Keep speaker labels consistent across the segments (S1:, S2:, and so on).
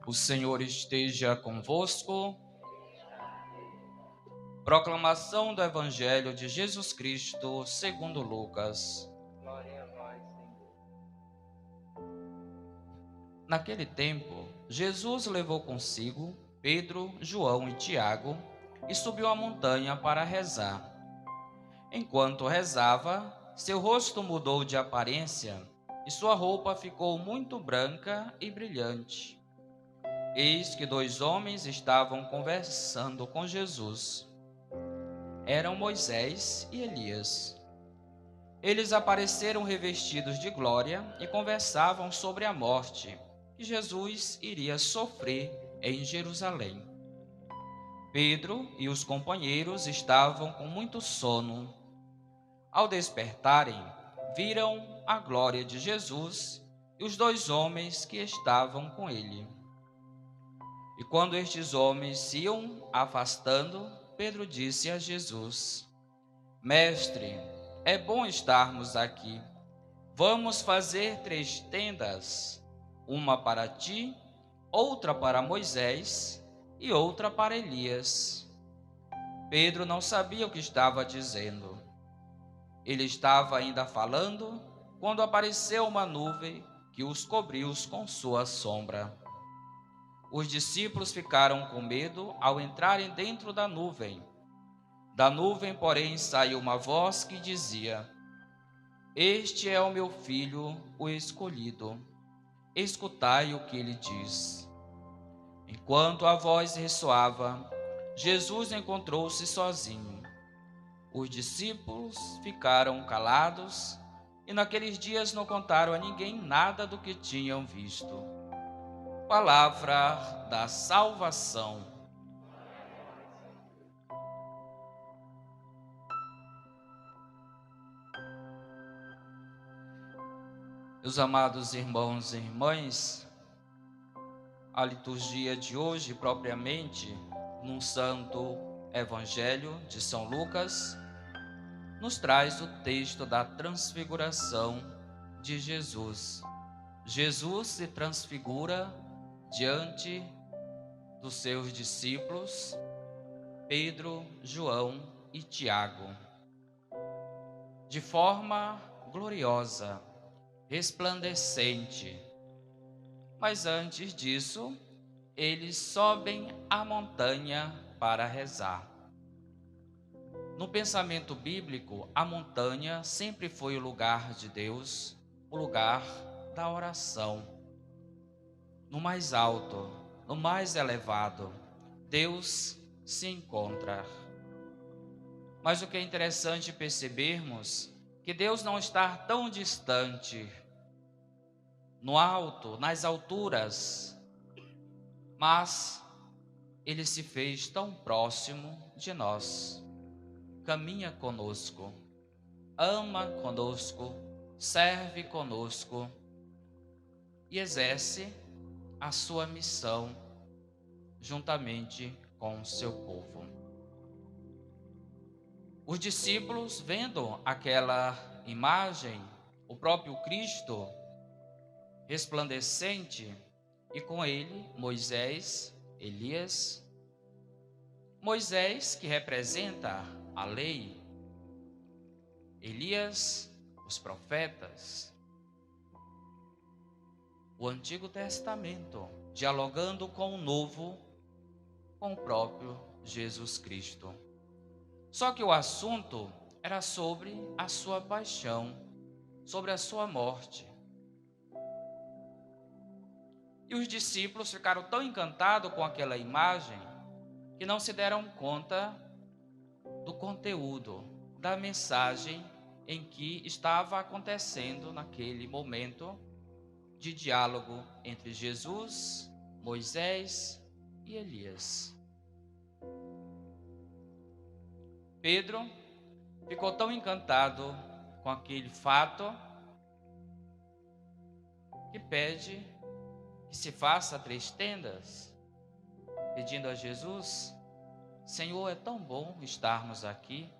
S1: O Senhor esteja convosco. Proclamação do Evangelho de Jesus Cristo, segundo Lucas.
S2: Glória a vós, Senhor.
S1: Naquele tempo, Jesus levou consigo Pedro, João e Tiago e subiu a montanha para rezar. Enquanto rezava, seu rosto mudou de aparência e sua roupa ficou muito branca e brilhante. Eis que dois homens estavam conversando com Jesus. Eram Moisés e Elias. Eles apareceram revestidos de glória e conversavam sobre a morte que Jesus iria sofrer em Jerusalém. Pedro e os companheiros estavam com muito sono. Ao despertarem, viram a glória de Jesus e os dois homens que estavam com ele. E quando estes homens se iam afastando, Pedro disse a Jesus: Mestre, é bom estarmos aqui. Vamos fazer 3 tendas, uma para ti, outra para Moisés e outra para Elias. Pedro não sabia o que estava dizendo. Ele estava ainda falando quando apareceu uma nuvem que os cobriu com sua sombra. Os discípulos ficaram com medo ao entrarem dentro da nuvem. Da nuvem, porém, saiu uma voz que dizia: Este é o meu filho, o escolhido. Escutai o que ele diz. Enquanto a voz ressoava, Jesus encontrou-se sozinho. Os discípulos ficaram calados e naqueles dias não contaram a ninguém nada do que tinham visto. Palavra da salvação. Meus amados irmãos e irmãs, a liturgia de hoje, propriamente, num santo Evangelho de São Lucas, nos traz o texto da transfiguração de Jesus. Jesus se transfigura diante dos seus discípulos, Pedro, João e Tiago, de forma gloriosa, resplandecente. Mas antes disso, eles sobem a montanha para rezar. No pensamento bíblico, a montanha sempre foi o lugar de Deus, o lugar da oração. No mais alto, no mais elevado, Deus se encontra. Mas o que é interessante percebermos que Deus não está tão distante, no alto, nas alturas, mas Ele se fez tão próximo de nós. Caminha conosco, ama conosco, serve conosco e exerce a sua missão juntamente com o seu povo. Os discípulos, vendo aquela imagem, o próprio Cristo resplandecente, e com ele Moisés, Elias. Moisés, que representa a lei, Elias, os profetas, o Antigo Testamento, dialogando com o Novo, com o próprio Jesus Cristo. Só que o assunto era sobre a sua paixão, sobre a sua morte. E os discípulos ficaram tão encantados com aquela imagem que não se deram conta do conteúdo, da mensagem em que estava acontecendo naquele momento de diálogo entre Jesus, Moisés e Elias. Pedro ficou tão encantado com aquele fato que pede que se faça 3 tendas, pedindo a Jesus: Senhor, é tão bom estarmos aqui.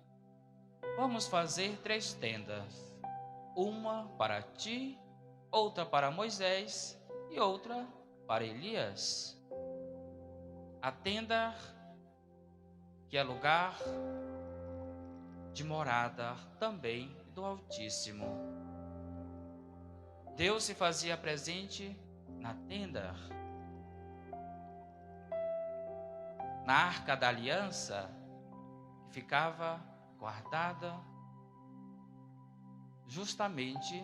S1: Vamos fazer 3 tendas, uma para ti, outra para Moisés e outra para Elias, a tenda que é lugar de morada também do Altíssimo. Deus se fazia presente na tenda, na arca da aliança, que ficava guardada justamente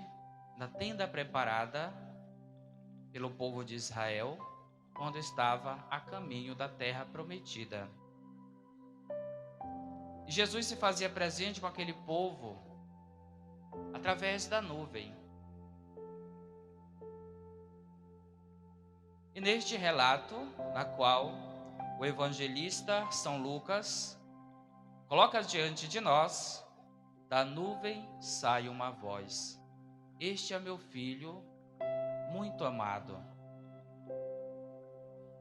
S1: na tenda preparada pelo povo de Israel quando estava a caminho da terra prometida. E Jesus se fazia presente com aquele povo através da nuvem. E neste relato, na qual o evangelista São Lucas coloca diante de nós, da nuvem sai uma voz: este é meu filho muito amado.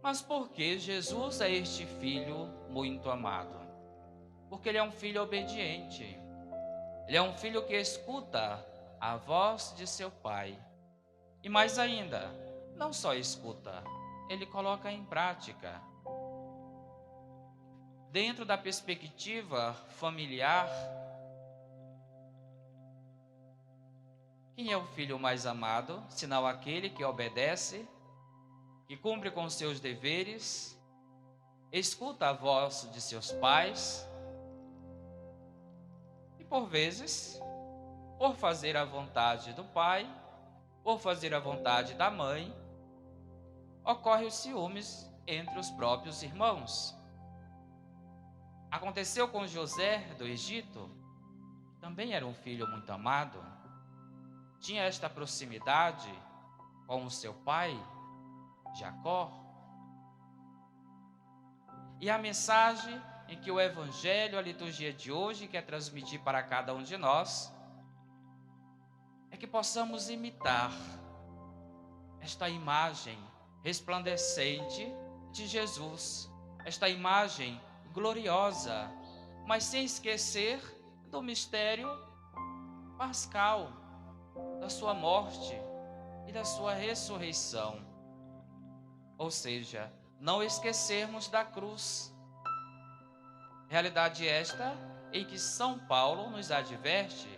S1: Mas por que Jesus é este filho muito amado? Porque ele é um filho obediente. Ele é um filho que escuta a voz de seu pai. E mais ainda, não só escuta, ele coloca em prática. Dentro da perspectiva familiar, quem é o filho mais amado, senão aquele que obedece, que cumpre com seus deveres, escuta a voz de seus pais e, por vezes, por fazer a vontade do pai, por fazer a vontade da mãe, ocorre os ciúmes entre os próprios irmãos. Aconteceu com José do Egito, também era um filho muito amado, tinha esta proximidade com o seu pai, Jacó. E a mensagem em que o Evangelho, a liturgia de hoje quer transmitir para cada um de nós, é que possamos imitar esta imagem resplandecente de Jesus, esta imagem gloriosa, mas sem esquecer do mistério pascal, da sua morte e da sua ressurreição. Ou seja, não esquecermos da cruz. Realidade esta em que São Paulo nos adverte: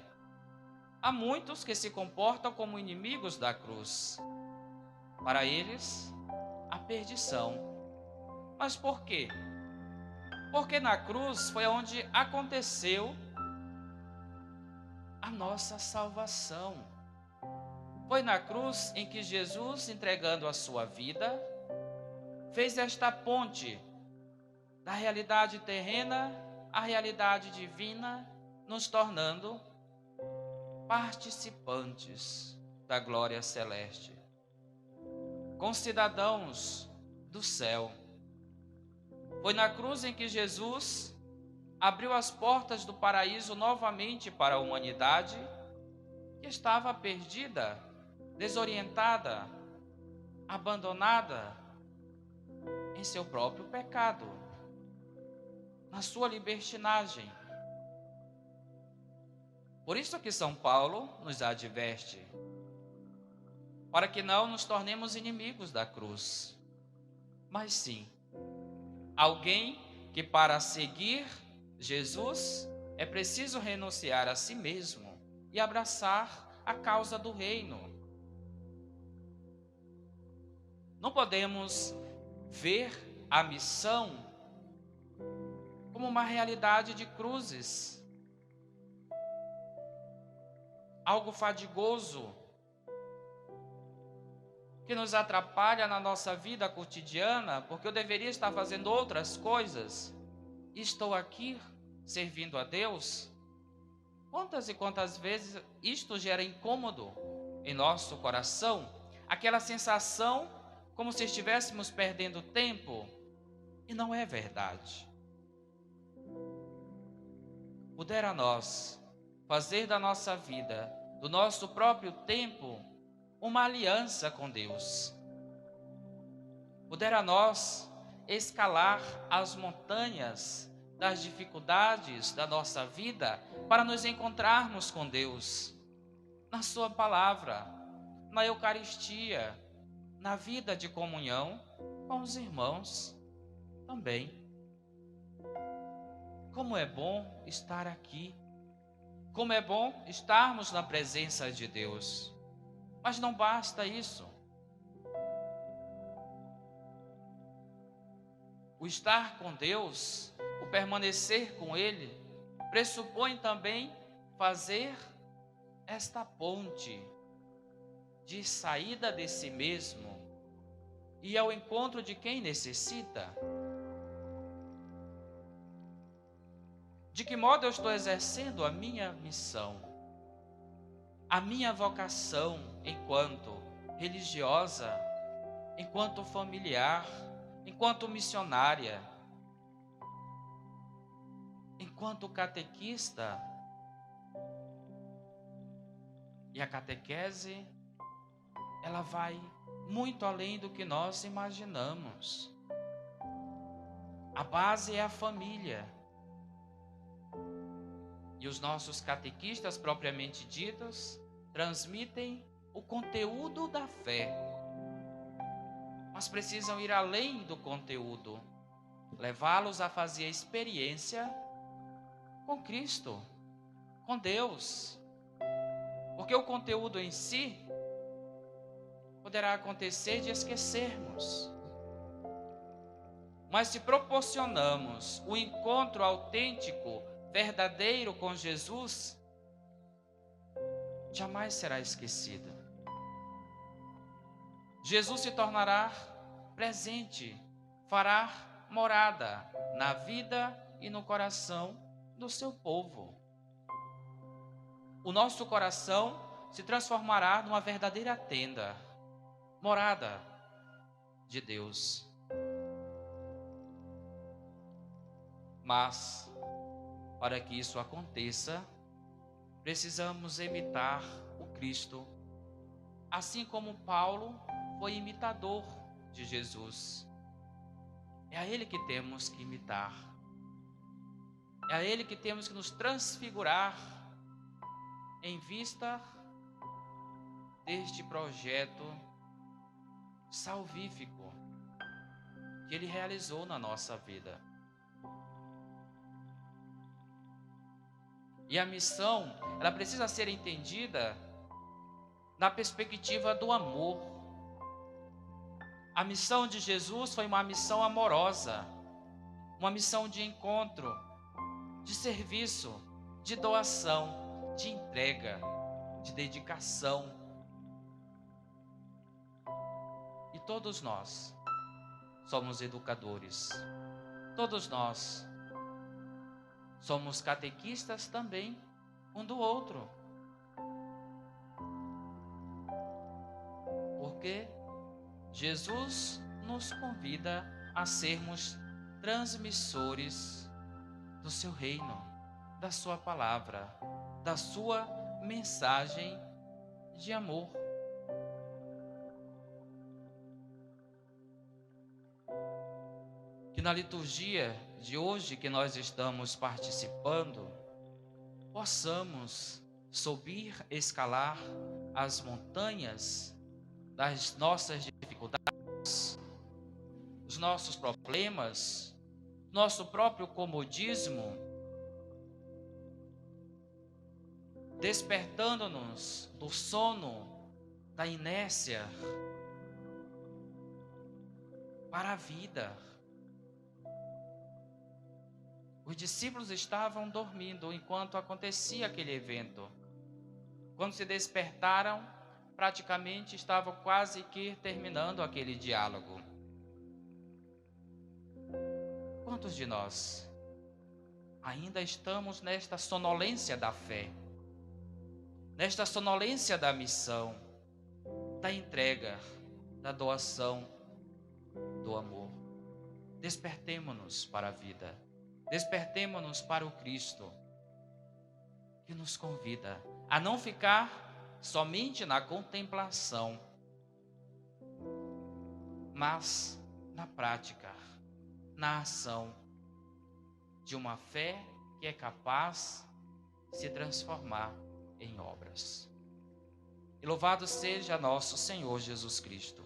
S1: há muitos que se comportam como inimigos da cruz. Para eles, a perdição. Mas por quê? Porque na cruz foi onde aconteceu a nossa salvação. Foi na cruz em que Jesus, entregando a sua vida, fez esta ponte da realidade terrena à realidade divina, nos tornando participantes da glória celeste, concidadãos do céu. Foi na cruz em que Jesus abriu as portas do paraíso novamente para a humanidade, que estava perdida, desorientada, abandonada em seu próprio pecado, na sua libertinagem. Por isso que São Paulo nos adverte, para que não nos tornemos inimigos da cruz, mas sim, alguém que para seguir Jesus é preciso renunciar a si mesmo e abraçar a causa do reino. Não podemos ver a missão como uma realidade de cruzes, algo fadigoso que nos atrapalha na nossa vida cotidiana, porque eu deveria estar fazendo outras coisas e estou aqui servindo a Deus. Quantas e quantas vezes isto gera incômodo em nosso coração, aquela sensação como se estivéssemos perdendo tempo, e não é verdade. Pudera nós fazer da nossa vida, do nosso próprio tempo, uma aliança com Deus. Pudera nós escalar as montanhas das dificuldades da nossa vida para nos encontrarmos com Deus, na sua palavra, na Eucaristia, na vida de comunhão com os irmãos também. Como é bom estar aqui. Como é bom estarmos na presença de Deus. Mas não basta isso. O estar com Deus, o permanecer com Ele, pressupõe também fazer esta ponte de saída de si mesmo e ao encontro de quem necessita. De que modo eu estou exercendo a minha missão, a minha vocação enquanto religiosa, enquanto familiar, enquanto missionária, enquanto catequista? E a catequese, ela vai muito além do que nós imaginamos. A base é a família. E os nossos catequistas, propriamente ditos, transmitem o conteúdo da fé. Mas precisam ir além do conteúdo, levá-los a fazer a experiência com Cristo, com Deus. Porque o conteúdo em si poderá acontecer de esquecermos. Mas se proporcionamos o encontro autêntico, verdadeiro com Jesus, jamais será esquecido. Jesus se tornará presente, fará morada na vida e no coração do seu povo. O nosso coração se transformará numa verdadeira tenda, morada de Deus. Mas, para que isso aconteça, precisamos imitar o Cristo, assim como Paulo foi imitador de Jesus. É a Ele que temos que imitar. É a Ele que temos que nos transfigurar em vista deste projeto salvífico que Ele realizou na nossa vida. E a missão, ela precisa ser entendida na perspectiva do amor. A missão de Jesus foi uma missão amorosa, uma missão de encontro, de serviço, de doação, de entrega, de dedicação. E todos nós somos educadores, todos nós somos catequistas também, um do outro. Porque Jesus nos convida a sermos transmissores do seu reino, da sua palavra, da sua mensagem de amor. Que na liturgia de hoje que nós estamos participando, possamos subir, escalar as montanhas das nossas dificuldades, os nossos problemas, nosso próprio comodismo, despertando-nos do sono, da inércia, para a vida. Os discípulos estavam dormindo enquanto acontecia aquele evento. Quando se despertaram, praticamente estavam quase que terminando aquele diálogo. Quantos de nós ainda estamos nesta sonolência da fé, nesta sonolência da missão, da entrega, da doação, do amor? Despertemo-nos para a vida. Despertemo-nos para o Cristo, que nos convida a não ficar somente na contemplação, mas na prática, na ação de uma fé que é capaz de se transformar em obras. E louvado seja nosso Senhor Jesus Cristo.